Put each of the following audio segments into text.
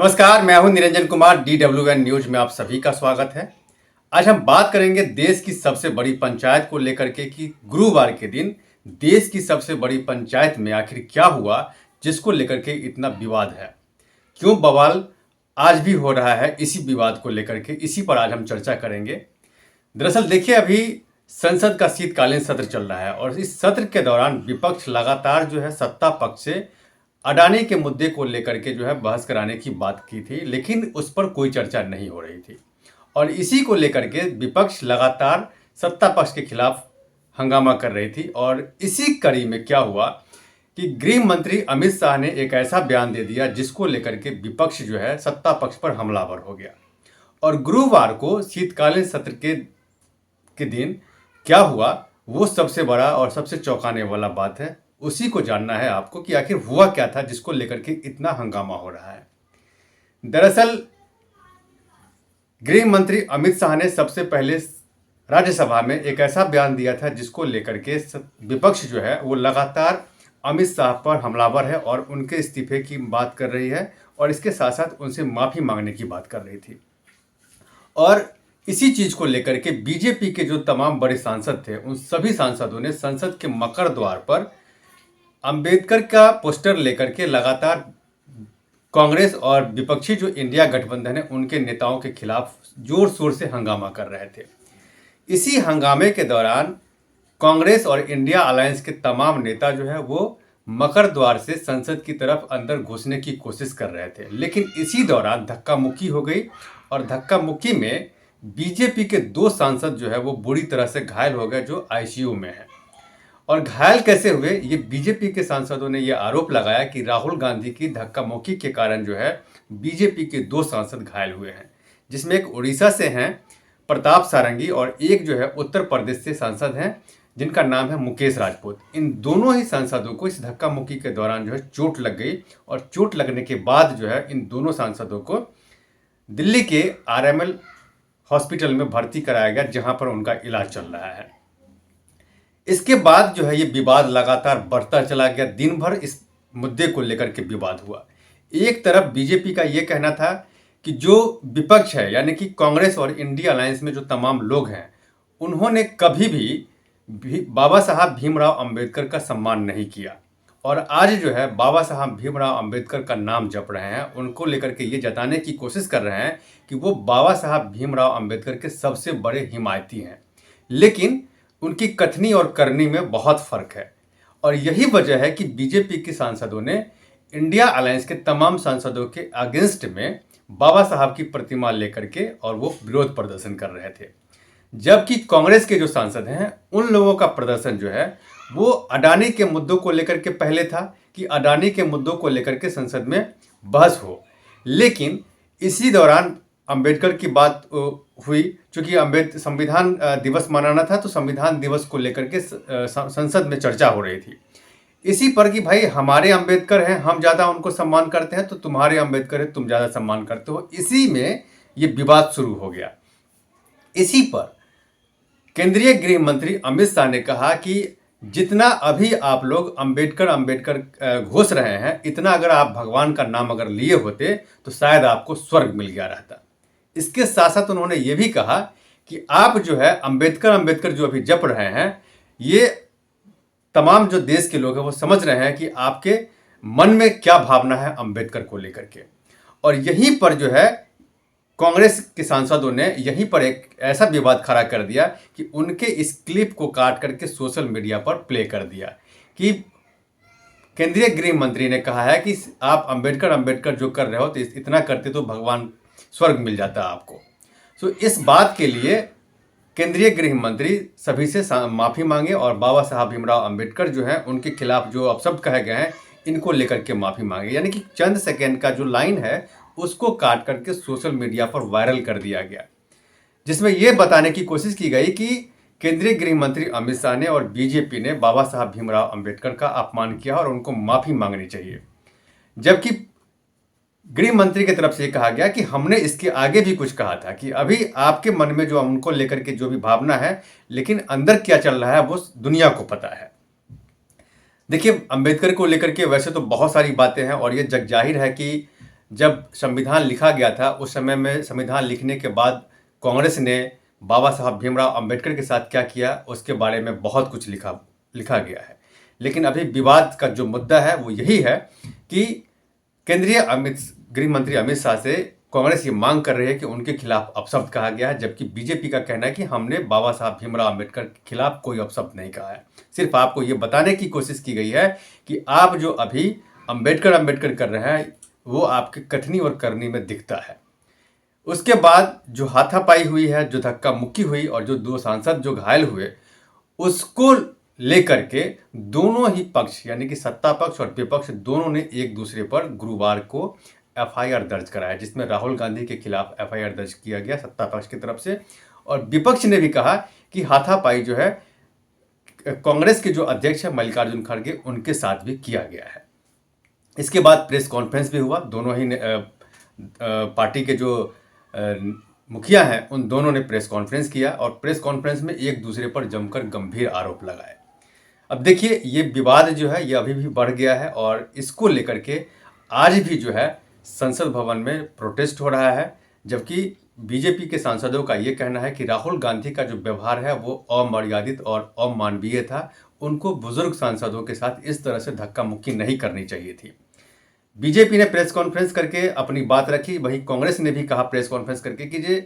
नमस्कार, मैं हूं निरंजन कुमार। DWN न्यूज में आप सभी का स्वागत है। आज हम बात करेंगे देश की सबसे बड़ी पंचायत को लेकर के कि गुरुवार के दिन देश की सबसे बड़ी पंचायत में आखिर क्या हुआ जिसको लेकर के इतना विवाद है। क्यों बवाल आज भी हो रहा है इसी विवाद को लेकर के, इसी पर आज हम चर्चा करेंगे। दरअसल देखिए, अभी संसद का शीतकालीन सत्र चल रहा है और इस सत्र के दौरान विपक्ष लगातार जो है सत्ता पक्ष से अडानी के मुद्दे को लेकर के जो है बहस कराने की बात की थी, लेकिन उस पर कोई चर्चा नहीं हो रही थी और इसी को लेकर के विपक्ष लगातार सत्ता पक्ष के खिलाफ हंगामा कर रही थी। और इसी कड़ी में क्या हुआ कि गृह मंत्री अमित शाह ने एक ऐसा बयान दे दिया जिसको लेकर के विपक्ष जो है सत्ता पक्ष पर हमलावर हो गया। और गुरुवार को शीतकालीन सत्र के दिन क्या हुआ वो सबसे बड़ा और सबसे चौंकाने वाला बात है। उसी को जानना है आपको कि आखिर हुआ क्या था जिसको लेकर के इतना हंगामा हो रहा है। दरअसल गृह मंत्री अमित शाह ने सबसे पहले राज्यसभा में एक ऐसा बयान दिया था जिसको लेकर के विपक्ष जो है वो लगातार अमित शाह पर हमलावर है और उनके इस्तीफे की बात कर रही है और इसके साथ साथ उनसे माफ़ी मांगने की बात कर रही थी। और इसी चीज़ को लेकर के बीजेपी के जो तमाम बड़े सांसद थे उन सभी सांसदों ने संसद के मकर द्वार पर अंबेडकर का पोस्टर लेकर के लगातार कांग्रेस और विपक्षी जो इंडिया गठबंधन है उनके नेताओं के खिलाफ जोर शोर से हंगामा कर रहे थे। इसी हंगामे के दौरान कांग्रेस और इंडिया अलायंस के तमाम नेता जो है वो मकर द्वार से संसद की तरफ अंदर घुसने की कोशिश कर रहे थे, लेकिन इसी दौरान धक्का मुक्की हो गई और धक्का मुक्की में बीजेपी के 2 सांसद जो है वो बुरी तरह से घायल हो गए जो आईसीयू में है। और घायल कैसे हुए, ये बीजेपी के सांसदों ने ये आरोप लगाया कि राहुल गांधी की धक्का मुक्की के कारण जो है बीजेपी के 2 सांसद घायल हुए हैं, जिसमें एक उड़ीसा से हैं प्रताप सारंगी और एक जो है उत्तर प्रदेश से सांसद हैं जिनका नाम है मुकेश राजपूत। इन दोनों ही सांसदों को इस धक्का मुक्की के दौरान जो है चोट लग गई और चोट लगने के बाद जो है इन दोनों सांसदों को दिल्ली के RML हॉस्पिटल में भर्ती कराया गया जहां पर उनका इलाज चल रहा है। इसके बाद जो है ये विवाद लगातार बढ़ता चला गया। दिन भर इस मुद्दे को लेकर के विवाद हुआ। एक तरफ बीजेपी का ये कहना था कि जो विपक्ष है यानी कि कांग्रेस और इंडिया अलायंस में जो तमाम लोग हैं उन्होंने कभी भी बाबा साहब भीमराव अंबेडकर का सम्मान नहीं किया और आज जो है बाबा साहब भीमराव अंबेडकर का नाम जप रहे हैं, उनको लेकर के ये जताने की कोशिश कर रहे हैं कि वो बाबा साहब भीमराव अंबेडकर के सबसे बड़े हिमायती हैं, लेकिन उनकी कथनी और करनी में बहुत फर्क है। और यही वजह है कि बीजेपी के सांसदों ने इंडिया अलायंस के तमाम सांसदों के अगेंस्ट में बाबा साहब की प्रतिमा लेकर के और वो विरोध प्रदर्शन कर रहे थे, जबकि कांग्रेस के जो सांसद हैं उन लोगों का प्रदर्शन जो है वो अडानी के मुद्दों को लेकर के पहले था कि अडानी के मुद्दों को लेकर के संसद में बहस हो, लेकिन इसी दौरान अंबेडकर की बात हुई। चूंकि संविधान दिवस मनाना था तो संविधान दिवस को लेकर के संसद में चर्चा हो रही थी इसी पर कि भाई हमारे अंबेडकर हैं, हम ज़्यादा उनको सम्मान करते हैं, तो तुम्हारे अंबेडकर हैं, तुम ज़्यादा सम्मान करते हो। इसी में ये विवाद शुरू हो गया। इसी पर केंद्रीय गृह मंत्री अमित शाह ने कहा कि जितना अभी आप लोग अंबेडकर घोष रहे हैं, इतना अगर आप भगवान का नाम अगर लिए होते तो शायद आपको स्वर्ग मिल गया रहता। इसके साथ साथ उन्होंने ये भी कहा कि आप जो है अंबेडकर जो अभी जप रहे हैं, ये तमाम जो देश के लोग हैं वो समझ रहे हैं कि आपके मन में क्या भावना है अंबेडकर को लेकर के। और यहीं पर जो है कांग्रेस के सांसदों ने यहीं पर एक ऐसा विवाद खड़ा कर दिया कि उनके इस क्लिप को काट करके सोशल मीडिया पर प्ले कर दिया कि केंद्रीय गृह मंत्री ने कहा है कि आप अंबेडकर जो कर रहे हो तो इतना करते तो भगवान स्वर्ग मिल जाता आपको। सो इस बात के लिए केंद्रीय गृह मंत्री सभी से माफ़ी मांगे और बाबा साहब भीमराव अंबेडकर जो हैं उनके खिलाफ जो अपशब्द कहे गए हैं इनको लेकर के माफ़ी मांगे। यानी कि चंद सेकेंड का जो लाइन है उसको काट करके सोशल मीडिया पर वायरल कर दिया गया, जिसमें यह बताने की कोशिश की गई कि केंद्रीय गृह मंत्री अमित शाह ने और बीजेपी ने बाबा साहब भीमराव अंबेडकर का अपमान किया और उनको माफ़ी मांगनी चाहिए। जबकि गृह मंत्री की तरफ से कहा गया कि हमने इसके आगे भी कुछ कहा था कि अभी आपके मन में जो उनको लेकर के जो भी भावना है, लेकिन अंदर क्या चल रहा है वो दुनिया को पता है। देखिए, अंबेडकर को लेकर के वैसे तो बहुत सारी बातें हैं और ये जग जाहिर है कि जब संविधान लिखा गया था उस समय में संविधान लिखने के बाद कांग्रेस ने बाबा साहब भीमराव अंबेडकर के साथ क्या किया उसके बारे में बहुत कुछ लिखा गया है। लेकिन अभी विवाद का जो मुद्दा है वो यही है कि केंद्रीय गृह मंत्री अमित शाह से कांग्रेस ये मांग कर रही है कि उनके खिलाफ अपशब्द कहा गया है, जबकि बीजेपी का कहना है कि हमने बाबा साहब भीमराव अंबेडकर के खिलाफ कोई अपशब्द नहीं कहा है। सिर्फ आपको ये बताने की कोशिश की गई है कि आप जो अभी अंबेडकर कर रहे हैं वो आपके कथनी और करनी में दिखता है। उसके बाद जो हाथापाई हुई है, जो धक्का मुक्की हुई और जो 2 सांसद जो घायल हुए, उसको लेकर के दोनों ही पक्ष यानी कि सत्ता पक्ष और विपक्ष दोनों ने एक दूसरे पर गुरुवार को एफआईआर दर्ज कराया, जिसमें राहुल गांधी के खिलाफ एफआईआर दर्ज किया गया सत्ता पक्ष की तरफ से। और विपक्ष ने भी कहा कि हाथापाई जो है कांग्रेस के जो अध्यक्ष है मल्लिकार्जुन खड़गे उनके साथ भी किया गया है। इसके बाद प्रेस कॉन्फ्रेंस भी हुआ। दोनों ही पार्टी के जो मुखिया हैं उन दोनों ने प्रेस कॉन्फ्रेंस किया और प्रेस कॉन्फ्रेंस में एक दूसरे पर जमकर गंभीर आरोप लगाए। अब देखिए ये विवाद जो है ये अभी भी बढ़ गया है और इसको लेकर के आज भी जो है संसद भवन में प्रोटेस्ट हो रहा है, जबकि बीजेपी के सांसदों का ये कहना है कि राहुल गांधी का जो व्यवहार है वो अमर्यादित और अमानवीय था। उनको बुजुर्ग सांसदों के साथ इस तरह से धक्का मुक्की नहीं करनी चाहिए थी। बीजेपी ने प्रेस कॉन्फ्रेंस करके अपनी बात रखी, वहीं कांग्रेस ने भी कहा प्रेस कॉन्फ्रेंस करके कि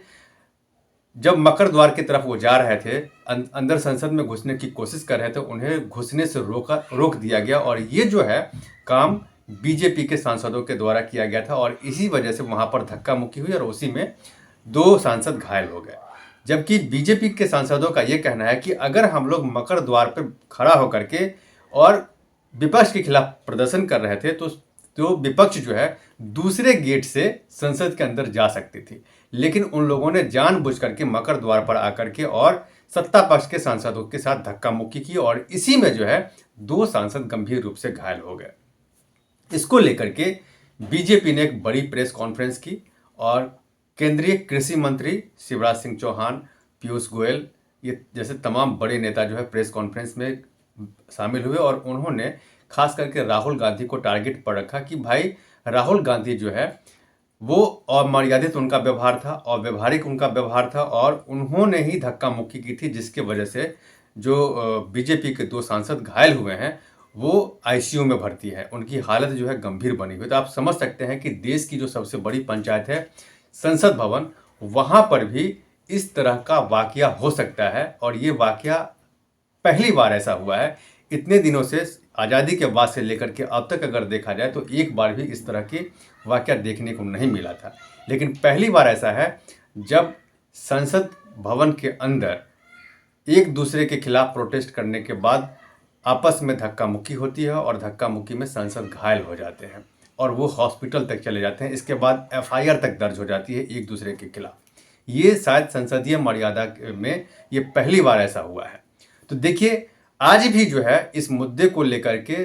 जब मकर द्वार की तरफ वो जा रहे थे, अंदर संसद में घुसने की कोशिश कर रहे थे, उन्हें घुसने से रोक दिया गया और ये जो है काम बीजेपी के सांसदों के द्वारा किया गया था और इसी वजह से वहाँ पर धक्का मुक्की हुई और उसी में 2 सांसद घायल हो गए। जबकि बीजेपी के सांसदों का ये कहना है कि अगर हम लोग मकर द्वार पर खड़ा होकर के और विपक्ष के खिलाफ प्रदर्शन कर रहे थे तो विपक्ष जो है दूसरे गेट से संसद के अंदर जा सकती थी, लेकिन उन लोगों ने जानबूझ करके मकर द्वार पर आकर के और सत्ता पक्ष के सांसदों के साथ धक्का मुक्की की और इसी में जो है 2 सांसद गंभीर रूप से घायल हो गए। इसको लेकर के बीजेपी ने एक बड़ी प्रेस कॉन्फ्रेंस की और केंद्रीय कृषि मंत्री शिवराज सिंह चौहान, पीयूष गोयल ये जैसे तमाम बड़े नेता जो है प्रेस कॉन्फ्रेंस में शामिल हुए और उन्होंने खास करके राहुल गांधी को टारगेट पर रखा कि भाई राहुल गांधी जो है वो अमर्यादित उनका व्यवहार था, अव्यवहारिक उनका व्यवहार था और उन्होंने ही धक्का मुक्की की थी, जिसके वजह से जो बीजेपी के 2 सांसद घायल हुए हैं वो आईसीयू में भर्ती है, उनकी हालत जो है गंभीर बनी हुई। तो आप समझ सकते हैं कि देश की जो सबसे बड़ी पंचायत है संसद भवन, वहाँ पर भी इस तरह का वाकया हो सकता है और ये वाकया पहली बार ऐसा हुआ है। इतने दिनों से आज़ादी के बाद से लेकर के अब तक अगर देखा जाए तो एक बार भी इस तरह के वाकया देखने को नहीं मिला था, लेकिन पहली बार ऐसा है जब संसद भवन के अंदर एक दूसरे के खिलाफ प्रोटेस्ट करने के बाद आपस में धक्का मुक्की होती है और धक्का मुक्की में सांसद घायल हो जाते हैं और वो हॉस्पिटल तक चले जाते हैं। इसके बाद एफआईआर तक दर्ज हो जाती है एक दूसरे के खिलाफ। ये शायद संसदीय मर्यादा में ये पहली बार ऐसा हुआ है। तो देखिए आज भी जो है इस मुद्दे को लेकर के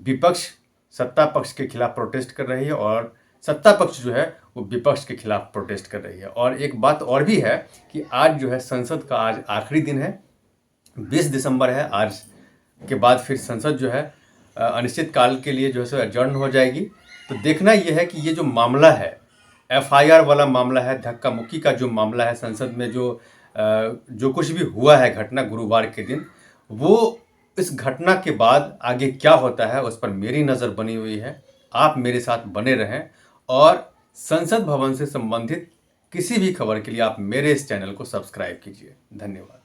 विपक्ष सत्ता पक्ष के खिलाफ प्रोटेस्ट कर रही है और सत्ता पक्ष जो है वो विपक्ष के खिलाफ प्रोटेस्ट कर रही है। और एक बात और भी है कि आज जो है संसद का आज आखिरी दिन है, 20 दिसंबर है। आज के बाद फिर संसद जो है अनिश्चित काल के लिए जो है एडजर्न हो जाएगी। तो देखना यह है कि ये जो मामला है एफआईआर वाला मामला है, धक्का मुक्की का जो मामला है संसद में जो कुछ भी हुआ है घटना गुरुवार के दिन, वो इस घटना के बाद आगे क्या होता है उस पर मेरी नज़र बनी हुई है। आप मेरे साथ बने रहें और संसद भवन से संबंधित किसी भी खबर के लिए आप मेरे इस चैनल को सब्सक्राइब कीजिए। धन्यवाद।